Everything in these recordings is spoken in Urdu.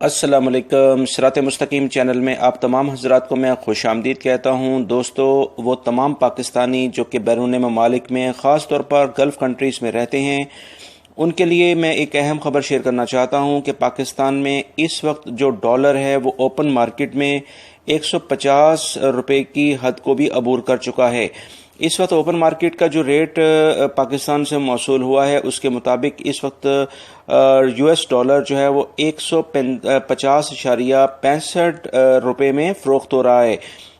السلام علیکم۔ صراط مستقیم چینل میں آپ تمام حضرات کو میں خوش آمدید کہتا ہوں۔ دوستو، وہ تمام پاکستانی جو کہ بیرون ممالک میں خاص طور پر گلف کنٹریز میں رہتے ہیں، ان کے لیے میں ایک اہم خبر شیئر کرنا چاہتا ہوں کہ پاکستان میں اس وقت جو ڈالر ہے وہ اوپن مارکیٹ میں 150 روپے کی حد کو بھی عبور کر چکا ہے۔ اس وقت اوپن مارکیٹ کا جو ریٹ پاکستان سے موصول ہوا ہے اس کے مطابق اس وقت یو ایس ڈالر جو ہے وہ 150.65 روپے میں فروخت ہو رہا ہے،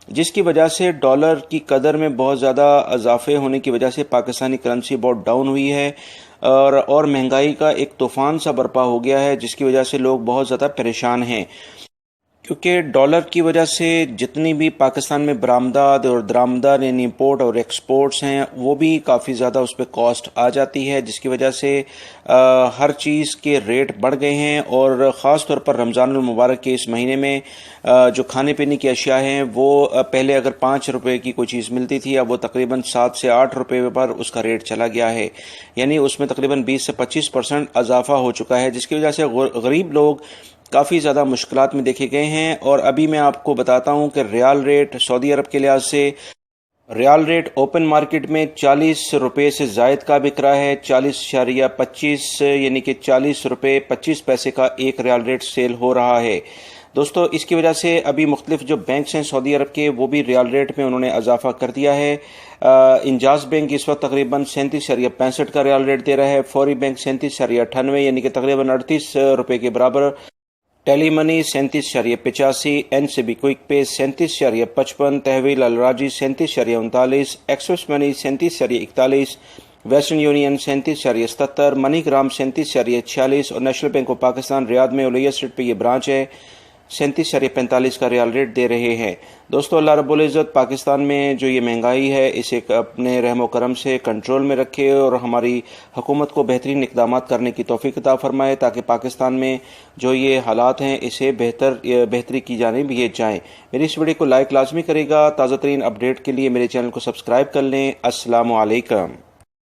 جس کی وجہ سے ڈالر کی قدر میں بہت زیادہ اضافے ہونے کی وجہ سے پاکستانی کرنسی بہت ڈاؤن ہوئی ہے اور مہنگائی کا ایک طوفان سا برپا ہو گیا ہے، جس کی وجہ سے لوگ بہت زیادہ پریشان ہیں، کیونکہ ڈالر کی وجہ سے جتنی بھی پاکستان میں برآمدات اور درآمدات یعنی امپورٹ اور ایکسپورٹس ہیں وہ بھی کافی زیادہ اس پہ کاسٹ آ جاتی ہے، جس کی وجہ سے ہر چیز کے ریٹ بڑھ گئے ہیں، اور خاص طور پر رمضان المبارک کے اس مہینے میں جو کھانے پینے کی اشیاء ہیں وہ پہلے اگر 5 روپے کی کوئی چیز ملتی تھی، اب وہ تقریباً 7 سے 8 روپے پر اس کا ریٹ چلا گیا ہے، یعنی اس میں تقریباً 20 سے 25% اضافہ ہو چکا ہے، جس کی وجہ سے غریب لوگ کافی زیادہ مشکلات میں دیکھے گئے ہیں۔ اور ابھی میں آپ کو بتاتا ہوں کہ ریال ریٹ سعودی عرب کے لحاظ سے ریال ریٹ اوپن مارکیٹ میں 40 روپے سے زائد کا بک رہا ہے، 40.25 یعنی کہ 40 روپے 25 پیسے کا ایک ریال ریٹ سیل ہو رہا ہے۔ دوستو، اس کی وجہ سے ابھی مختلف جو بینکس ہیں سعودی عرب کے وہ بھی ریال ریٹ میں انہوں نے اضافہ کر دیا ہے۔ انجاز بینک اس وقت تقریباً 37.65 کا ریال ریٹ دے رہا ہے، فوری بینک 37.98 یعنی کہ تقریباً 38 روپے کے برابر، ٹیلی منی 37.85، این سی بی کوئک پے 37.55، تحویل الراجی 37.39، ایکسس منی 37.41، ویسٹرن یونین 37.77، منی گرام 37.46، اور نیشنل بینک آف پاکستان ریاض میں اولیا اسٹریٹ پہ یہ برانچ ہے 37.45 کا ریال ریٹ دے رہے ہیں۔ دوستو، اللہ رب العزت پاکستان میں جو یہ مہنگائی ہے اسے اپنے رحم و کرم سے کنٹرول میں رکھے اور ہماری حکومت کو بہترین اقدامات کرنے کی توفیق عطا فرمائے تاکہ پاکستان میں جو یہ حالات ہیں اسے بہتری کی جانب یہ جائیں۔ میری اس ویڈیو کو لائک لازمی کرے گا۔ تازہ ترین اپڈیٹ کے لیے میرے چینل کو سبسکرائیب کر لیں۔ السلام علیکم۔